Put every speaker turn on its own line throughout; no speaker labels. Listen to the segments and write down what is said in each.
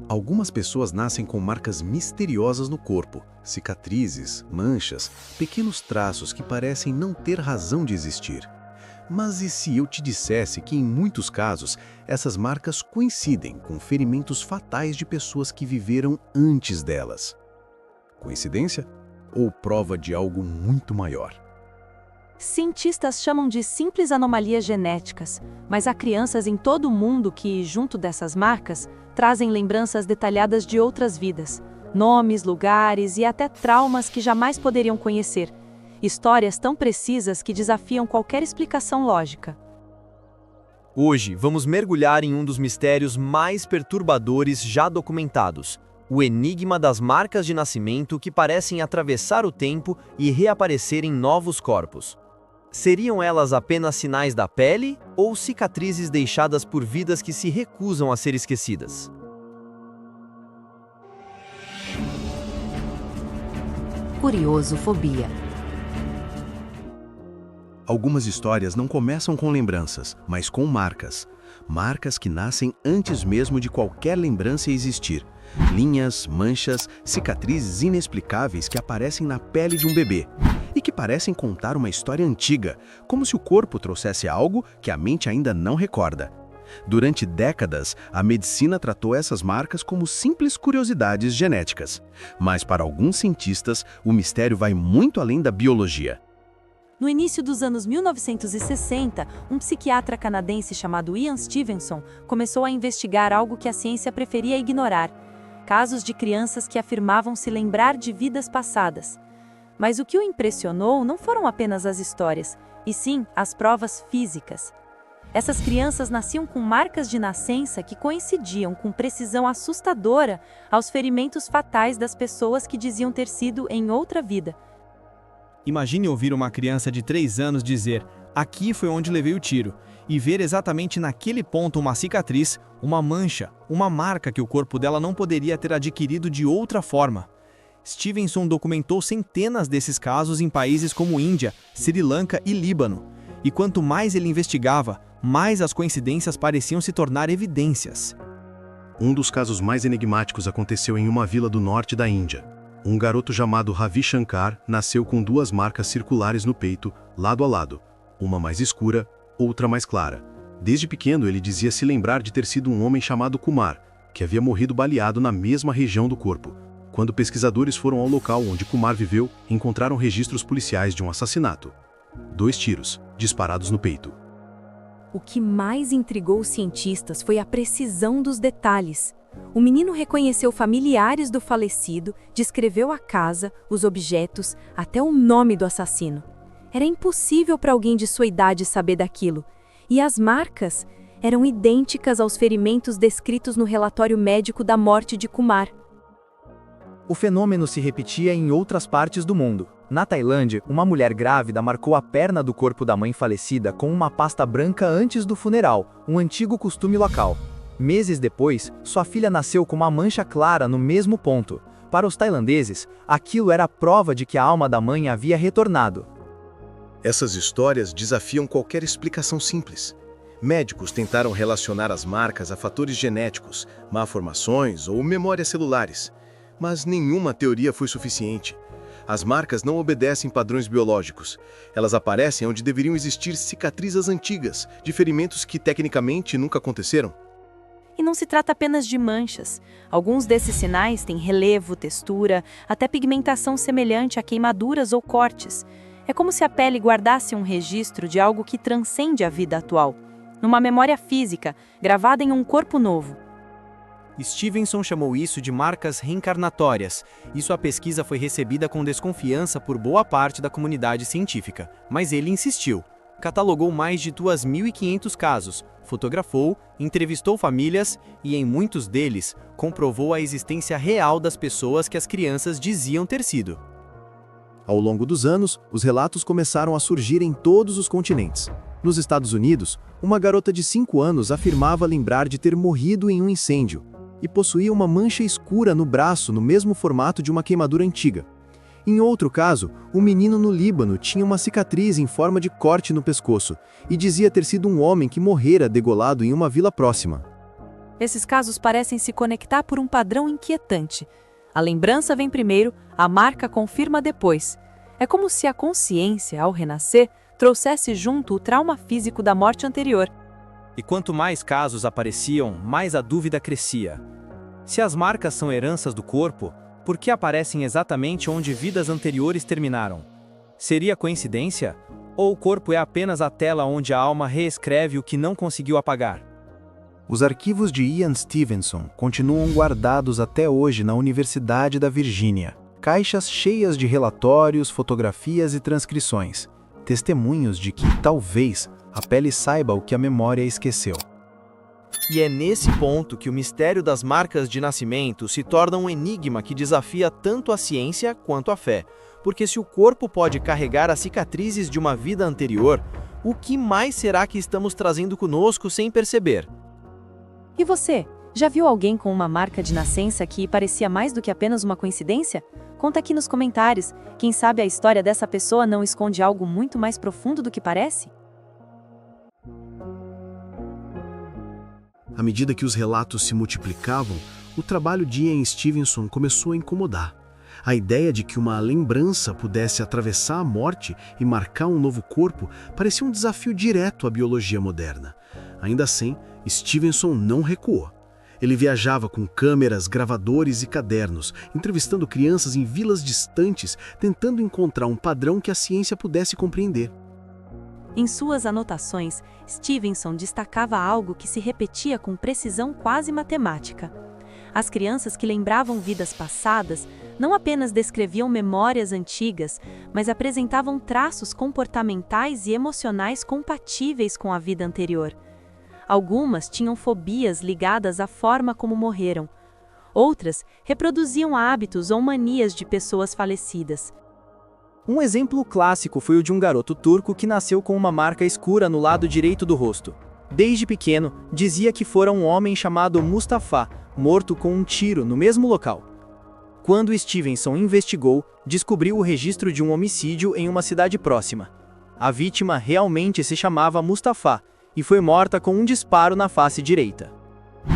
Algumas pessoas nascem com marcas misteriosas no corpo, cicatrizes, manchas, pequenos traços que parecem não ter razão de existir. Mas e se eu te dissesse que, em muitos casos, essas marcas coincidem com ferimentos fatais de pessoas que viveram antes delas? Coincidência? Ou prova de algo muito maior?
Cientistas chamam de simples anomalias genéticas, mas há crianças em todo o mundo que, junto dessas marcas, trazem lembranças detalhadas de outras vidas, nomes, lugares e até traumas que jamais poderiam conhecer. Histórias tão precisas que desafiam qualquer explicação lógica.
Hoje, vamos mergulhar em um dos mistérios mais perturbadores já documentados: o enigma das marcas de nascimento que parecem atravessar o tempo e reaparecer em novos corpos. Seriam elas apenas sinais da pele ou cicatrizes deixadas por vidas que se recusam a ser esquecidas?
Curiosofobia.
Algumas histórias não começam com lembranças, mas com marcas. Marcas que nascem antes mesmo de qualquer lembrança existir. Linhas, manchas, cicatrizes inexplicáveis que aparecem na pele de um bebê. E que parecem contar uma história antiga, como se o corpo trouxesse algo que a mente ainda não recorda. Durante décadas, a medicina tratou essas marcas como simples curiosidades genéticas. Mas para alguns cientistas, o mistério vai muito além da biologia.
No início dos anos 1960, um psiquiatra canadense chamado Ian Stevenson começou a investigar algo que a ciência preferia ignorar: casos de crianças que afirmavam se lembrar de vidas passadas. Mas o que o impressionou não foram apenas as histórias, e sim as provas físicas. Essas crianças nasciam com marcas de nascença que coincidiam com precisão assustadora aos ferimentos fatais das pessoas que diziam ter sido em outra vida.
Imagine ouvir uma criança de 3 anos dizer: "Aqui foi onde levei o tiro", e ver exatamente naquele ponto uma cicatriz, uma mancha, uma marca que o corpo dela não poderia ter adquirido de outra forma. Stevenson documentou centenas desses casos em países como Índia, Sri Lanka e Líbano. E quanto mais ele investigava, mais as coincidências pareciam se tornar evidências.
Um dos casos mais enigmáticos aconteceu em uma vila do norte da Índia. Um garoto chamado Ravi Shankar nasceu com 2 marcas circulares no peito, lado a lado, uma mais escura, outra mais clara. Desde pequeno ele dizia se lembrar de ter sido um homem chamado Kumar, que havia morrido baleado na mesma região do corpo. Quando pesquisadores foram ao local onde Kumar viveu, encontraram registros policiais de um assassinato. 2 tiros, disparados no peito.
O que mais intrigou os cientistas foi a precisão dos detalhes. O menino reconheceu familiares do falecido, descreveu a casa, os objetos, até o nome do assassino. Era impossível para alguém de sua idade saber daquilo. E as marcas eram idênticas aos ferimentos descritos no relatório médico da morte de Kumar.
O fenômeno se repetia em outras partes do mundo. Na Tailândia, uma mulher grávida marcou a perna do corpo da mãe falecida com uma pasta branca antes do funeral, um antigo costume local. Meses depois, sua filha nasceu com uma mancha clara no mesmo ponto. Para os tailandeses, aquilo era a prova de que a alma da mãe havia retornado.
Essas histórias desafiam qualquer explicação simples. Médicos tentaram relacionar as marcas a fatores genéticos, malformações ou memórias celulares. Mas nenhuma teoria foi suficiente. As marcas não obedecem padrões biológicos. Elas aparecem onde deveriam existir cicatrizes antigas, de ferimentos que tecnicamente nunca aconteceram.
E não se trata apenas de manchas. Alguns desses sinais têm relevo, textura, até pigmentação semelhante a queimaduras ou cortes. É como se a pele guardasse um registro de algo que transcende a vida atual, numa memória física, gravada em um corpo novo.
Stevenson chamou isso de marcas reencarnatórias, e sua pesquisa foi recebida com desconfiança por boa parte da comunidade científica. Mas ele insistiu. Catalogou mais de 2.500 casos, fotografou, entrevistou famílias e, em muitos deles, comprovou a existência real das pessoas que as crianças diziam ter sido.
Ao longo dos anos, os relatos começaram a surgir em todos os continentes. Nos Estados Unidos, uma garota de 5 anos afirmava lembrar de ter morrido em um incêndio e possuía uma mancha escura no braço no mesmo formato de uma queimadura antiga. Em outro caso, um menino no Líbano tinha uma cicatriz em forma de corte no pescoço e dizia ter sido um homem que morrera degolado em uma vila próxima.
Esses casos parecem se conectar por um padrão inquietante. A lembrança vem primeiro, a marca confirma depois. É como se a consciência, ao renascer, trouxesse junto o trauma físico da morte anterior.
E quanto mais casos apareciam, mais a dúvida crescia. Se as marcas são heranças do corpo, por que aparecem exatamente onde vidas anteriores terminaram? Seria coincidência? Ou o corpo é apenas a tela onde a alma reescreve o que não conseguiu apagar?
Os arquivos de Ian Stevenson continuam guardados até hoje na Universidade da Virgínia. Caixas cheias de relatórios, fotografias e transcrições. Testemunhos de que, talvez, a pele saiba o que a memória esqueceu.
E é nesse ponto que o mistério das marcas de nascimento se torna um enigma que desafia tanto a ciência quanto a fé. Porque se o corpo pode carregar as cicatrizes de uma vida anterior, o que mais será que estamos trazendo conosco sem perceber?
E você, já viu alguém com uma marca de nascença que parecia mais do que apenas uma coincidência? Conta aqui nos comentários, quem sabe a história dessa pessoa não esconde algo muito mais profundo do que parece?
À medida que os relatos se multiplicavam, o trabalho de Ian Stevenson começou a incomodar. A ideia de que uma lembrança pudesse atravessar a morte e marcar um novo corpo parecia um desafio direto à biologia moderna. Ainda assim, Stevenson não recuou. Ele viajava com câmeras, gravadores e cadernos, entrevistando crianças em vilas distantes, tentando encontrar um padrão que a ciência pudesse compreender.
Em suas anotações, Stevenson destacava algo que se repetia com precisão quase matemática. As crianças que lembravam vidas passadas não apenas descreviam memórias antigas, mas apresentavam traços comportamentais e emocionais compatíveis com a vida anterior. Algumas tinham fobias ligadas à forma como morreram. Outras reproduziam hábitos ou manias de pessoas falecidas.
Um exemplo clássico foi o de um garoto turco que nasceu com uma marca escura no lado direito do rosto. Desde pequeno, dizia que fora um homem chamado Mustafa, morto com um tiro no mesmo local. Quando Stevenson investigou, descobriu o registro de um homicídio em uma cidade próxima. A vítima realmente se chamava Mustafa e foi morta com um disparo na face direita.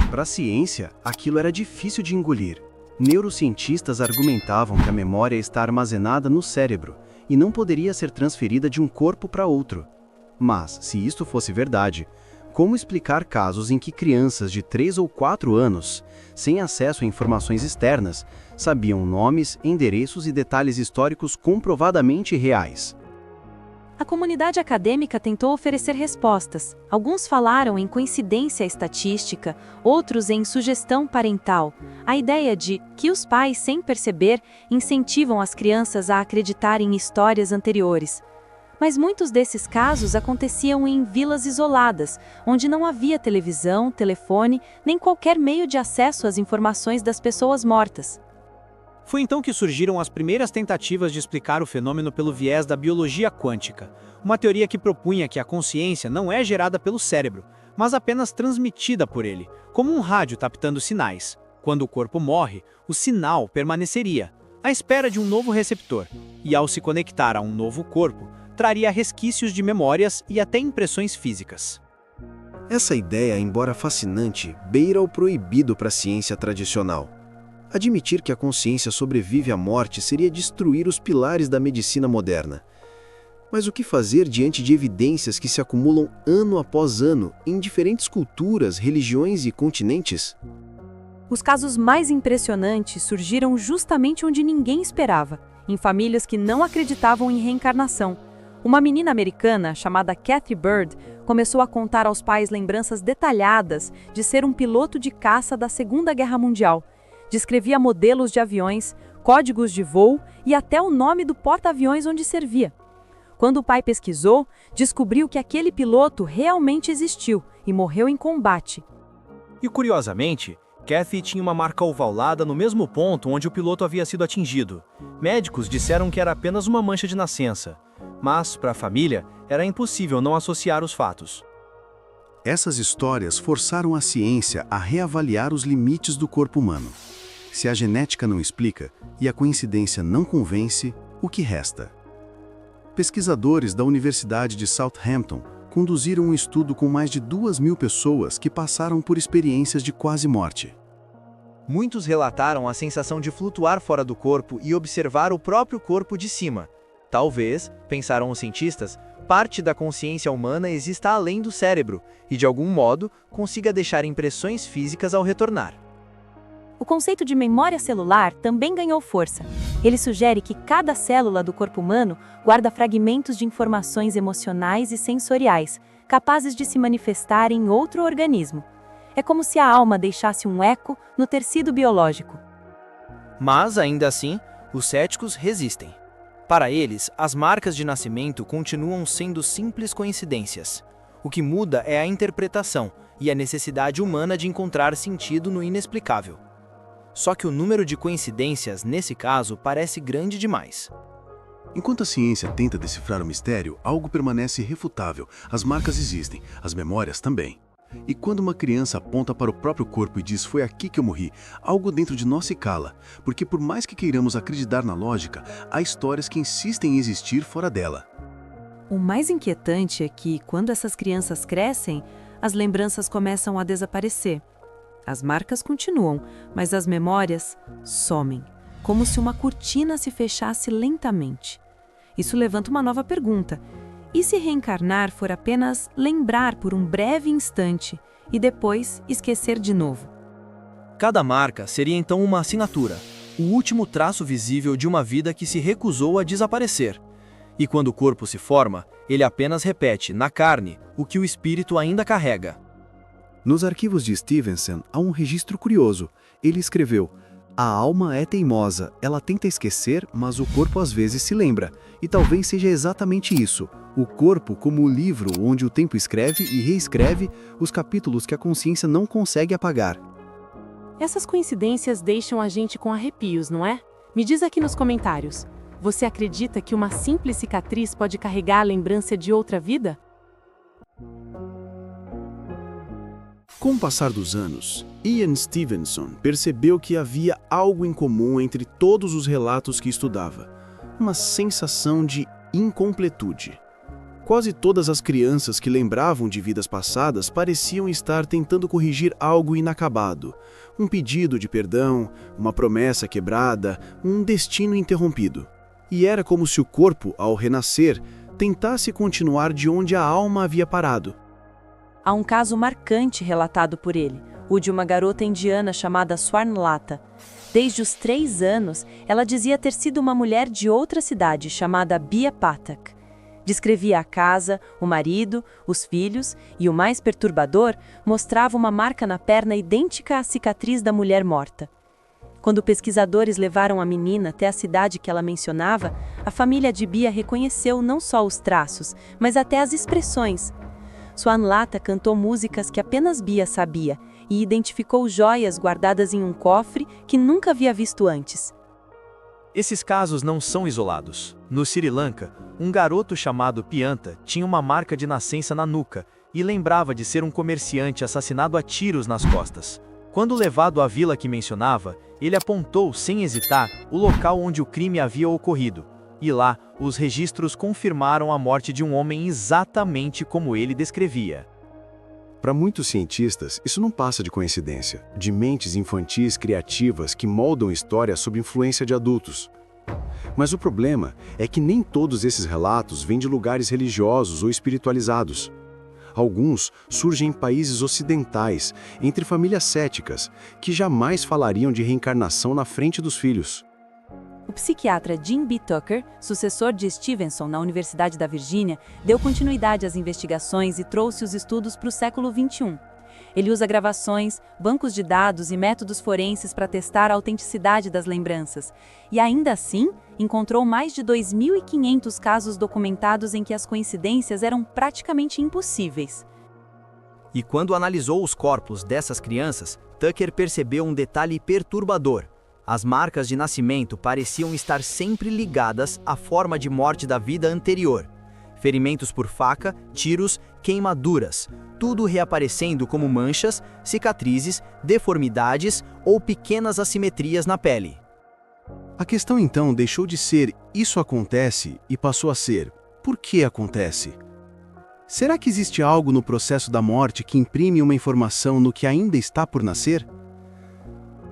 Para a ciência, aquilo era difícil de engolir. Neurocientistas argumentavam que a memória está armazenada no cérebro e não poderia ser transferida de um corpo para outro. Mas, se isto fosse verdade, como explicar casos em que crianças de 3 ou 4 anos, sem acesso a informações externas, sabiam nomes, endereços e detalhes históricos comprovadamente reais?
A comunidade acadêmica tentou oferecer respostas. Alguns falaram em coincidência estatística, outros em sugestão parental. A ideia de que os pais, sem perceber, incentivam as crianças a acreditar em histórias anteriores. Mas muitos desses casos aconteciam em vilas isoladas, onde não havia televisão, telefone, nem qualquer meio de acesso às informações das pessoas mortas.
Foi então que surgiram as primeiras tentativas de explicar o fenômeno pelo viés da biologia quântica, uma teoria que propunha que a consciência não é gerada pelo cérebro, mas apenas transmitida por ele, como um rádio captando sinais. Quando o corpo morre, o sinal permaneceria, à espera de um novo receptor, e ao se conectar a um novo corpo, traria resquícios de memórias e até impressões físicas.
Essa ideia, embora fascinante, beira o proibido para a ciência tradicional. Admitir que a consciência sobrevive à morte seria destruir os pilares da medicina moderna. Mas o que fazer diante de evidências que se acumulam ano após ano em diferentes culturas, religiões e continentes?
Os casos mais impressionantes surgiram justamente onde ninguém esperava, em famílias que não acreditavam em reencarnação. Uma menina americana, chamada Kathy Bird, começou a contar aos pais lembranças detalhadas de ser um piloto de caça da Segunda Guerra Mundial. Descrevia modelos de aviões, códigos de voo e até o nome do porta-aviões onde servia. Quando o pai pesquisou, descobriu que aquele piloto realmente existiu e morreu em combate.
E curiosamente, Kathy tinha uma marca ovalada no mesmo ponto onde o piloto havia sido atingido. Médicos disseram que era apenas uma mancha de nascença, mas, para a família, era impossível não associar os fatos.
Essas histórias forçaram a ciência a reavaliar os limites do corpo humano. Se a genética não explica e a coincidência não convence, o que resta? Pesquisadores da Universidade de Southampton conduziram um estudo com mais de 2.000 pessoas que passaram por experiências de quase morte.
Muitos relataram a sensação de flutuar fora do corpo e observar o próprio corpo de cima. Talvez, pensaram os cientistas, parte da consciência humana exista além do cérebro e, de algum modo, consiga deixar impressões físicas ao retornar.
O conceito de memória celular também ganhou força. Ele sugere que cada célula do corpo humano guarda fragmentos de informações emocionais e sensoriais, capazes de se manifestar em outro organismo. É como se a alma deixasse um eco no tecido biológico.
Mas, ainda assim, os céticos resistem. Para eles, as marcas de nascimento continuam sendo simples coincidências. O que muda é a interpretação e a necessidade humana de encontrar sentido no inexplicável. Só que o número de coincidências, nesse caso, parece grande demais.
Enquanto a ciência tenta decifrar o mistério, algo permanece irrefutável. As marcas existem, as memórias também. E quando uma criança aponta para o próprio corpo e diz "foi aqui que eu morri", algo dentro de nós se cala, porque por mais que queiramos acreditar na lógica, há histórias que insistem em existir fora dela.
O mais inquietante é que, quando essas crianças crescem, as lembranças começam a desaparecer. As marcas continuam, mas as memórias somem, como se uma cortina se fechasse lentamente. Isso levanta uma nova pergunta. E se reencarnar for apenas lembrar por um breve instante e depois esquecer de novo?
Cada marca seria então uma assinatura, o último traço visível de uma vida que se recusou a desaparecer. E quando o corpo se forma, ele apenas repete, na carne, o que o espírito ainda carrega.
Nos arquivos de Stevenson há um registro curioso. Ele escreveu: "A alma é teimosa, ela tenta esquecer, mas o corpo às vezes se lembra. E talvez seja exatamente isso. O corpo como o livro onde o tempo escreve e reescreve os capítulos que a consciência não consegue apagar."
Essas coincidências deixam a gente com arrepios, não é? Me diz aqui nos comentários. Você acredita que uma simples cicatriz pode carregar a lembrança de outra vida?
Com o passar dos anos, Ian Stevenson percebeu que havia algo em comum entre todos os relatos que estudava: uma sensação de incompletude. Quase todas as crianças que lembravam de vidas passadas pareciam estar tentando corrigir algo inacabado, um pedido de perdão, uma promessa quebrada, um destino interrompido. E era como se o corpo, ao renascer, tentasse continuar de onde a alma havia parado.
Há um caso marcante relatado por ele, o de uma garota indiana chamada Swarnlata. Desde os 3 anos, ela dizia ter sido uma mulher de outra cidade chamada Bia Pathak. Descrevia a casa, o marido, os filhos e, o mais perturbador, mostrava uma marca na perna idêntica à cicatriz da mulher morta. Quando pesquisadores levaram a menina até a cidade que ela mencionava, a família de Bia reconheceu não só os traços, mas até as expressões. Swarnlata cantou músicas que apenas Bia sabia e identificou joias guardadas em um cofre que nunca havia visto antes.
Esses casos não são isolados. No Sri Lanka, um garoto chamado Pianta tinha uma marca de nascença na nuca e lembrava de ser um comerciante assassinado a tiros nas costas. Quando levado à vila que mencionava, ele apontou, sem hesitar, o local onde o crime havia ocorrido. E lá, os registros confirmaram a morte de um homem exatamente como ele descrevia.
Para muitos cientistas, isso não passa de coincidência, de mentes infantis criativas que moldam histórias sob influência de adultos. Mas o problema é que nem todos esses relatos vêm de lugares religiosos ou espiritualizados. Alguns surgem em países ocidentais, entre famílias céticas, que jamais falariam de reencarnação na frente dos filhos.
O psiquiatra Jim B. Tucker, sucessor de Stevenson na Universidade da Virgínia, deu continuidade às investigações e trouxe os estudos para o século XXI. Ele usa gravações, bancos de dados e métodos forenses para testar a autenticidade das lembranças. E ainda assim, encontrou mais de 2.500 casos documentados em que as coincidências eram praticamente impossíveis.
E quando analisou os corpos dessas crianças, Tucker percebeu um detalhe perturbador. As marcas de nascimento pareciam estar sempre ligadas à forma de morte da vida anterior. ferimentos por faca, tiros, queimaduras, tudo reaparecendo como manchas, cicatrizes, deformidades ou pequenas assimetrias na pele.
A questão então deixou de ser "isso acontece" e passou a ser "por que acontece?". Será que existe algo no processo da morte que imprime uma informação no que ainda está por nascer?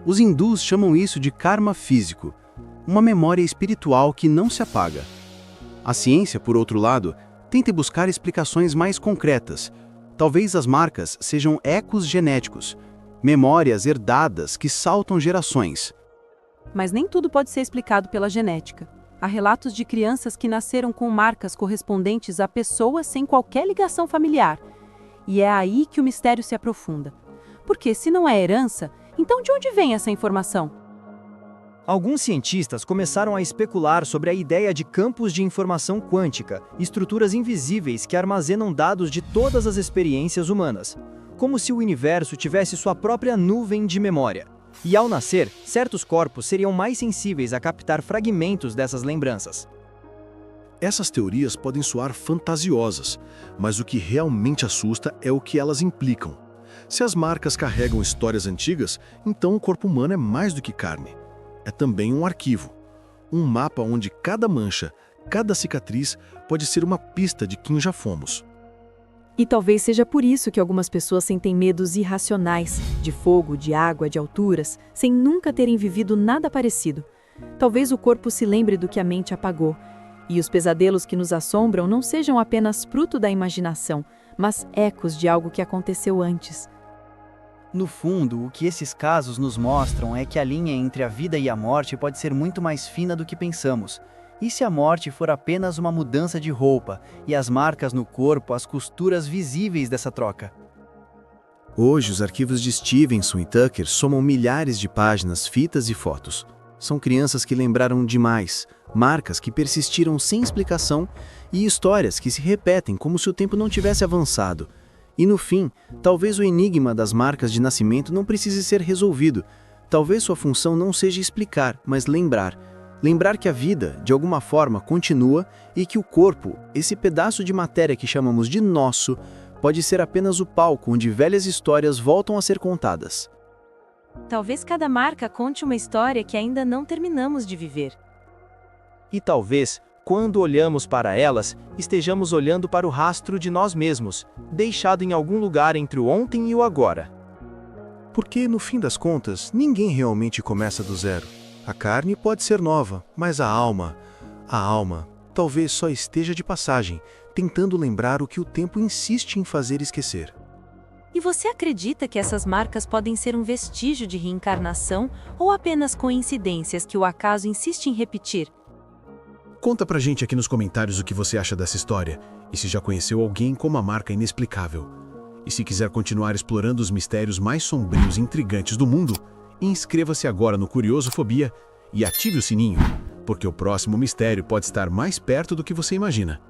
Os hindus chamam isso de karma físico, uma memória espiritual que não se apaga. A ciência, por outro lado, tenta buscar explicações mais concretas. Talvez as marcas sejam ecos genéticos, memórias herdadas que saltam gerações.
Mas nem tudo pode ser explicado pela genética. Há relatos de crianças que nasceram com marcas correspondentes a pessoas sem qualquer ligação familiar. E é aí que o mistério se aprofunda. Porque se não é herança, então de onde vem essa informação?
Alguns cientistas começaram a especular sobre a ideia de campos de informação quântica, estruturas invisíveis que armazenam dados de todas as experiências humanas, como se o universo tivesse sua própria nuvem de memória. E ao nascer, certos corpos seriam mais sensíveis a captar fragmentos dessas lembranças.
Essas teorias podem soar fantasiosas, mas o que realmente assusta é o que elas implicam. Se as marcas carregam histórias antigas, então o corpo humano é mais do que carne. É também um arquivo, um mapa onde cada mancha, cada cicatriz pode ser uma pista de quem já fomos.
E talvez seja por isso que algumas pessoas sentem medos irracionais, de fogo, de água, de alturas, sem nunca terem vivido nada parecido. Talvez o corpo se lembre do que a mente apagou, e os pesadelos que nos assombram não sejam apenas fruto da imaginação, mas ecos de algo que aconteceu antes.
No fundo, o que esses casos nos mostram é que a linha entre a vida e a morte pode ser muito mais fina do que pensamos. E se a morte for apenas uma mudança de roupa e as marcas no corpo as costuras visíveis dessa troca?
Hoje, os arquivos de Stevenson e Tucker somam milhares de páginas, fitas e fotos. São crianças que lembraram demais, marcas que persistiram sem explicação e histórias que se repetem como se o tempo não tivesse avançado. E no fim, talvez o enigma das marcas de nascimento não precise ser resolvido. Talvez sua função não seja explicar, mas lembrar. Lembrar que a vida, de alguma forma, continua e que o corpo, esse pedaço de matéria que chamamos de nosso, pode ser apenas o palco onde velhas histórias voltam a ser contadas.
Talvez cada marca conte uma história que ainda não terminamos de viver.
E talvez, quando olhamos para elas, estejamos olhando para o rastro de nós mesmos, deixado em algum lugar entre o ontem e o agora.
Porque, no fim das contas, ninguém realmente começa do zero. A carne pode ser nova, mas a alma, talvez só esteja de passagem, tentando lembrar o que o tempo insiste em fazer esquecer.
E você acredita que essas marcas podem ser um vestígio de reencarnação ou apenas coincidências que o acaso insiste em repetir?
Conta pra gente aqui nos comentários o que você acha dessa história e se já conheceu alguém com uma marca inexplicável. E se quiser continuar explorando os mistérios mais sombrios e intrigantes do mundo, inscreva-se agora no Curiosofobia e ative o sininho, porque o próximo mistério pode estar mais perto do que você imagina.